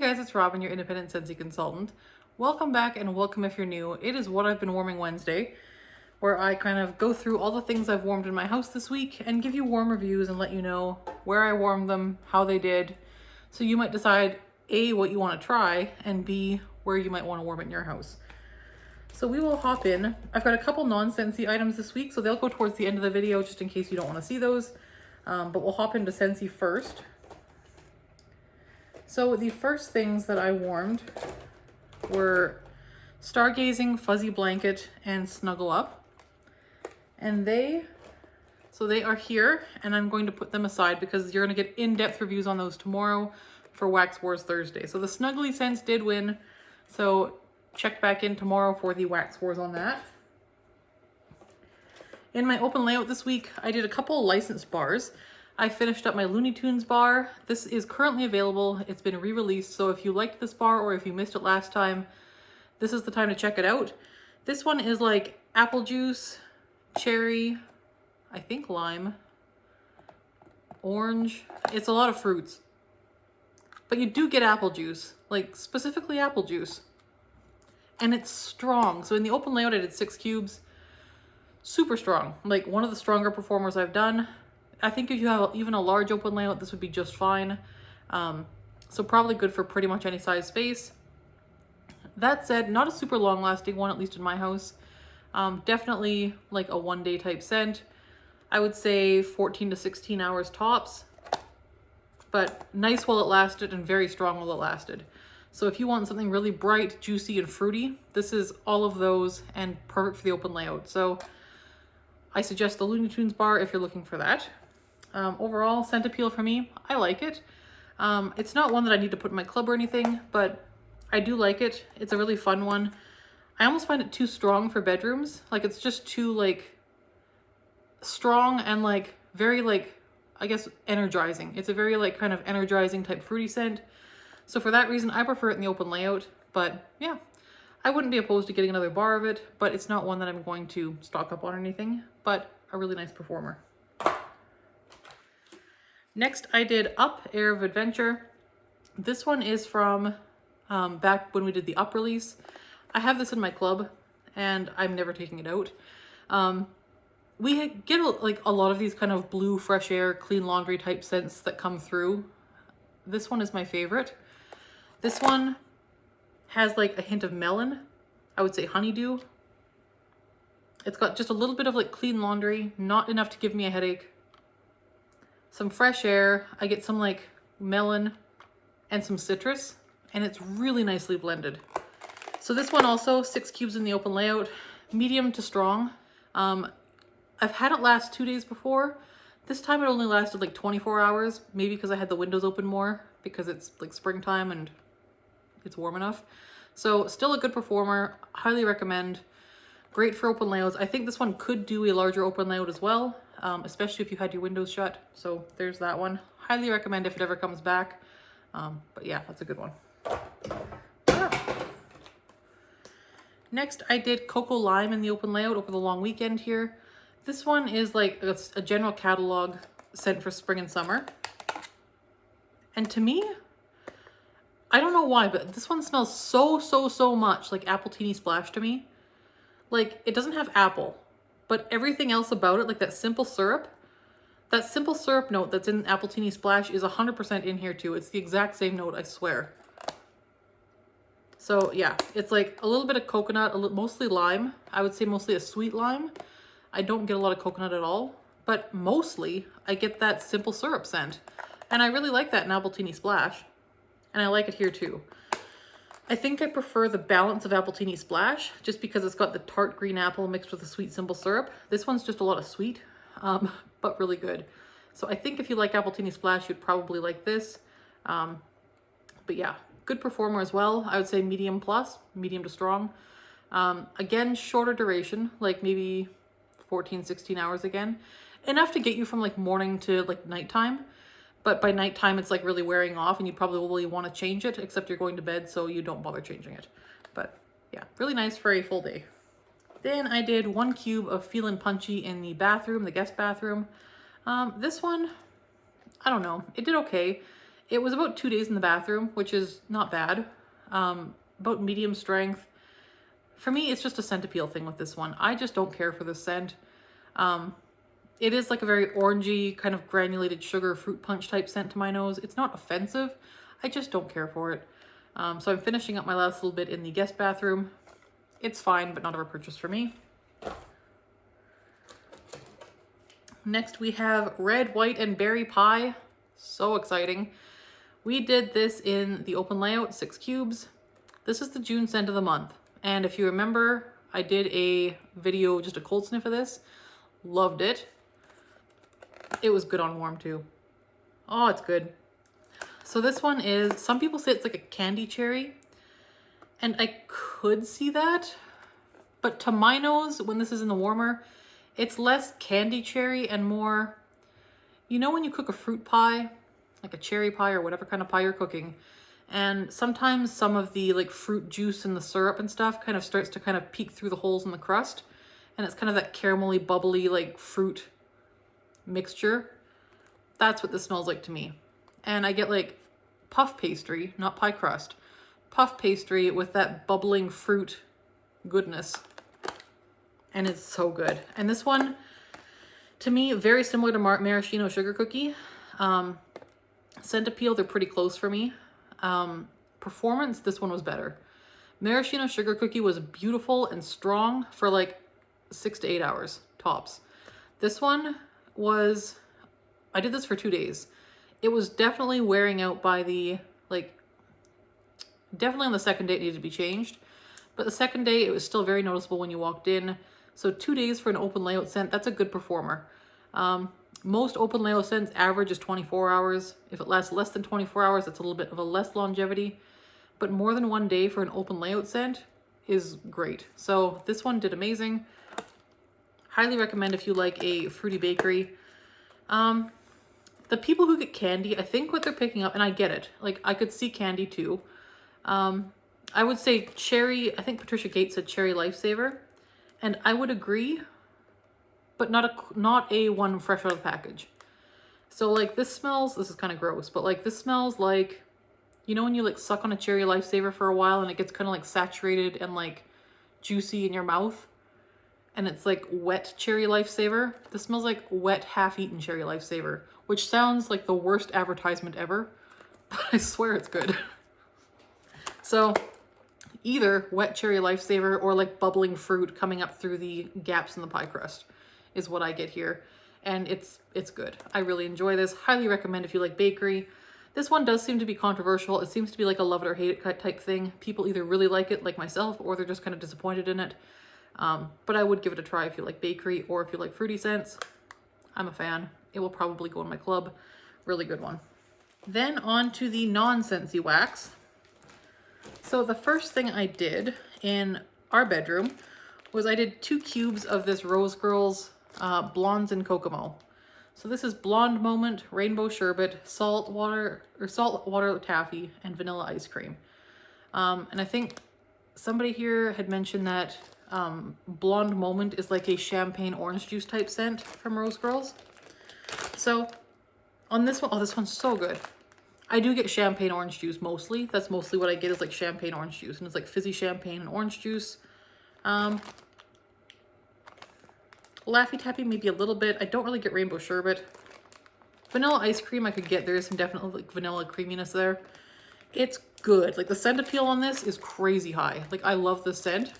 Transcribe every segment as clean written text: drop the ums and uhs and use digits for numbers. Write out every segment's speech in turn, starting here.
guys, it's Robyn, your independent Scentsy consultant. Welcome back and welcome if you're new. It is What I've Been Warming Wednesday, where I kind of go through all the things I've warmed in my house this week and give you warm reviews and let you know where I warmed them, how they did, so you might decide A, what you want to try, and B, where you might want to warm it in your house. So we will hop in. I've got a couple non-Scentsy items this week, so they'll go towards the end of the video just in case you don't want to see those. But we'll hop into Scentsy first. So the first things that I warmed were Stargazing, Fuzzy Blanket, and Snuggle Up. And they are here, and I'm going to put them aside because you're going to get in-depth reviews on those tomorrow for Wax Wars Thursday. So the Snuggly scents did win, so check back in tomorrow for the Wax Wars on that. In my open layout this week, I did a couple licensed bars. I finished up my Looney Tunes bar. This is currently available. It's been re-released, so if you liked this bar or if you missed it last time, this is the time to check it out. This one is like apple juice, cherry, I think lime, orange. It's a lot of fruits. But you do get apple juice, like specifically apple juice. And it's strong. So in the open layout, I did 6 cubes. Super strong. Like one of the stronger performers I've done. I think if you have even a large open layout, this would be just fine. So probably good for pretty much any size space. That said, not a super long lasting one, at least in my house. Definitely like a one-day type scent. I would say 14 to 16 hours tops. But nice while it lasted and very strong while it lasted. So if you want something really bright, juicy, and fruity, this is all of those and perfect for the open layout. So I suggest the Looney Tunes bar if you're looking for that. Overall, scent appeal for me, I like it. It's not one that I need to put in my club or anything, but I do like it. It's a really fun one. I almost find it too strong for bedrooms. Like it's just too like strong and like very like, I guess, energizing. It's a very like kind of energizing type fruity scent. So for that reason, I prefer it in the open layout. But yeah, I wouldn't be opposed to getting another bar of it, but it's not one that I'm going to stock up on or anything, but a really nice performer. Next, I did Up Air of Adventure. This one is from back when we did the Up release. I have this in my club and I'm never taking it out. We get like a lot of these kind of blue, fresh air, clean laundry type scents that come through. This one is my favorite. This one has like a hint of melon. I would say honeydew. It's got just a little bit of like clean laundry, not enough to give me a headache. Some fresh air. I get some like melon and some citrus, and it's really nicely blended. So this one also 6 cubes in the open layout, medium to strong. I've had it last 2 days before. This time it only lasted like 24 hours, maybe because I had the windows open more because it's like springtime and it's warm enough. So still a good performer, highly recommend. Great for open layouts. I think this one could do a larger open layout as well, especially if you had your windows shut. So there's that one. Highly recommend if it ever comes back. But yeah, that's a good one. Next, I did Coco Lime in the open layout over the long weekend here. This one is like a general catalog scent for spring and summer. And to me, I don't know why, but this one smells so much like Apple Teeny Splash to me. Like, it doesn't have apple, but everything else about it, like that simple syrup note that's in Apple Teeny Splash is 100% in here too. It's the exact same note, I swear. So yeah, it's like a little bit of coconut, mostly lime. I would say mostly a sweet lime. I don't get a lot of coconut at all, but mostly I get that simple syrup scent. And I really like that in Apple Teeny Splash. And I like it here too. I think I prefer the balance of Apple Teeny Splash just because it's got the tart green apple mixed with the sweet simple syrup. This one's just a lot of sweet, but really good. So I think if you like Apple Teeny Splash, you'd probably like this. But yeah, good performer as well. I would say medium plus, medium to strong. Again, shorter duration, like maybe 14, 16 hours again. Enough to get you from like morning to like nighttime. But by nighttime, it's like really wearing off and you probably want to change it, except you're going to bed, so you don't bother changing it. But yeah, really nice for a full day. Then I did 1 cube of Feelin' Punchy in the bathroom, the guest bathroom. This one, I don't know, it did okay. It was about 2 days in the bathroom, which is not bad. About medium strength. For me, it's just a scent appeal thing with this one. I just don't care for the scent. It is like a very orangey, kind of granulated sugar fruit punch type scent to my nose. It's not offensive. I just don't care for it. So I'm finishing up my last little bit in the guest bathroom. It's fine, but not a purchase for me. Next we have Red, White, and Berry Pie. So exciting. We did this in the open layout, 6 cubes. This is the June scent of the month. And if you remember, I did a video, just a cold sniff of this. Loved it. It was good on warm too. Oh, it's good. So this one is, some people say it's like a candy cherry. And I could see that. But to my nose, when this is in the warmer, it's less candy cherry and more, you know when you cook a fruit pie, like a cherry pie or whatever kind of pie you're cooking, and sometimes some of the like fruit juice and the syrup and stuff kind of starts to kind of peek through the holes in the crust, and it's kind of that caramelly, bubbly, like fruit mixture. That's what this smells like to me. And I get like puff pastry, not pie crust, puff pastry with that bubbling fruit goodness. And it's so good. And this one, to me, very similar to maraschino sugar cookie. Scent appeal, they're pretty close for me. Performance, this one was better. Maraschino sugar cookie was beautiful and strong for like 6 to 8 hours tops. This one was, I did this for 2 days. It was definitely wearing out by the, like, definitely on the second day it needed to be changed. But the second day, it was still very noticeable when you walked in. So 2 days for an open layout scent, that's a good performer. Most open layout scents average is 24 hours. If it lasts less than 24 hours, it's a little bit of a less longevity. But more than 1 day for an open layout scent is great. So this one did amazing. Highly recommend if you like a fruity bakery. The people who get candy, I think what they're picking up, and I get it, like I could see candy too. I would say cherry, I think Patricia Gates said cherry lifesaver. And I would agree, but not a one fresh out of the package. So like this smells, this is kind of gross, but like this smells like, you know when you like suck on a cherry lifesaver for a while and it gets kind of like saturated and like juicy in your mouth? And it's like wet cherry lifesaver. This smells like wet half-eaten cherry lifesaver, which sounds like the worst advertisement ever, but I swear it's good. So either wet cherry lifesaver or like bubbling fruit coming up through the gaps in the pie crust is what I get here. And it's good. I really enjoy this. Highly recommend if you like bakery. This one does seem to be controversial. It seems to be like a love it or hate it type thing. People either really like it, like myself, or they're just kind of disappointed in it. But I would give it a try if you like bakery or if you like fruity scents. I'm a fan. It will probably go in my club. Really good one. Then on to the non-scentsy wax. So the first thing I did in our bedroom was I did 2 cubes of this Rose Girls Blondes in Kokomo. So this is Blonde Moment, Rainbow Sherbet, salt water taffy, and vanilla ice cream. And I think somebody here had mentioned that Blonde Moment is like a champagne orange juice type scent from Rose Girls. So on this one, oh, this one's so good. I do get champagne orange juice mostly. That's mostly what I get is like champagne orange juice. And it's like fizzy champagne and orange juice. Laffy Taffy maybe a little bit. I don't really get Rainbow Sherbet. Vanilla ice cream I could get. There is some definitely like vanilla creaminess there. It's good. Like the scent appeal on this is crazy high. Like I love the scent.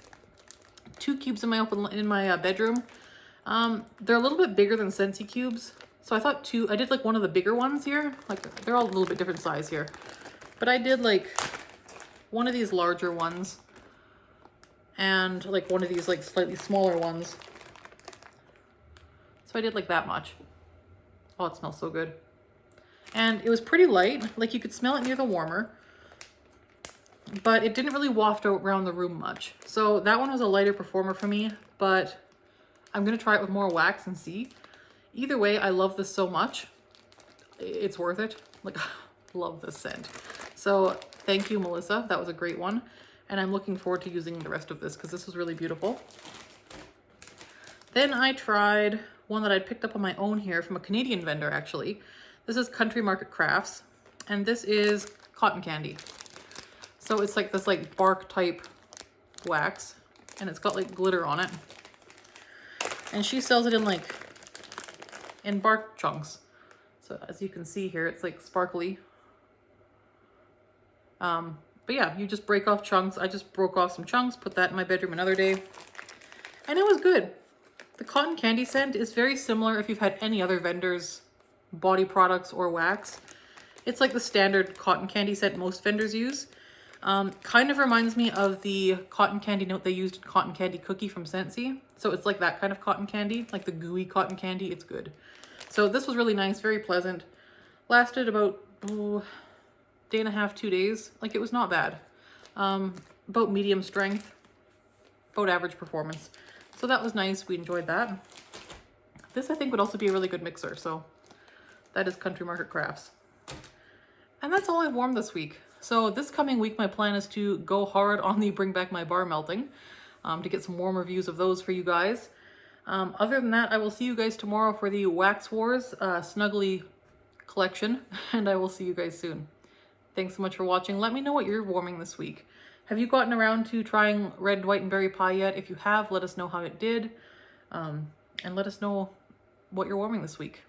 2 cubes in my bedroom. They're a little bit bigger than Scentsy cubes. So I thought I did like one of the bigger ones here. Like they're all a little bit different size here. But I did like one of these larger ones and like one of these like slightly smaller ones. So I did like that much. Oh, it smells so good. And it was pretty light. Like you could smell it near the warmer, but it didn't really waft out around the room much. So that one was a lighter performer for me, but I'm gonna try it with more wax and see. Either way, I love this so much. It's worth it. Like, love this scent. So thank you, Melissa. That was a great one. And I'm looking forward to using the rest of this because this was really beautiful. Then I tried one that I picked up on my own here from a Canadian vendor, actually. This is Country Market Crafts. and this is cotton candy. So it's like this like bark type wax, and it's got like glitter on it. And she sells it in bark chunks. So as you can see here, it's like sparkly. But yeah, you just break off chunks. I just broke off some chunks, put that in my bedroom another day, and it was good. The cotton candy scent is very similar if you've had any other vendors' body products or wax. It's like the standard cotton candy scent most vendors use. Kind of reminds me of the cotton candy note they used in Cotton Candy Cookie from Scentsy. So it's like that kind of cotton candy, like the gooey cotton candy. It's good. So this was really nice, very pleasant. Lasted about day and a half, 2 days. Like, it was not bad. About medium strength, about average performance. So that was nice. We enjoyed that. This I think would also be a really good mixer. So that is Country Market Crafts. And that's all I've warmed this week. So this coming week, my plan is to go hard on the Bring Back My Bar melting, to get some warm reviews of those for you guys. Other than that, I will see you guys tomorrow for the Wax Wars Snuggly collection, and I will see you guys soon. Thanks so much for watching. Let me know what you're warming this week. Have you gotten around to trying red, white, and berry pie yet? If you have, let us know how it did, and let us know what you're warming this week.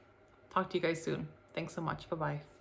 Talk to you guys soon. Thanks so much. Bye-bye.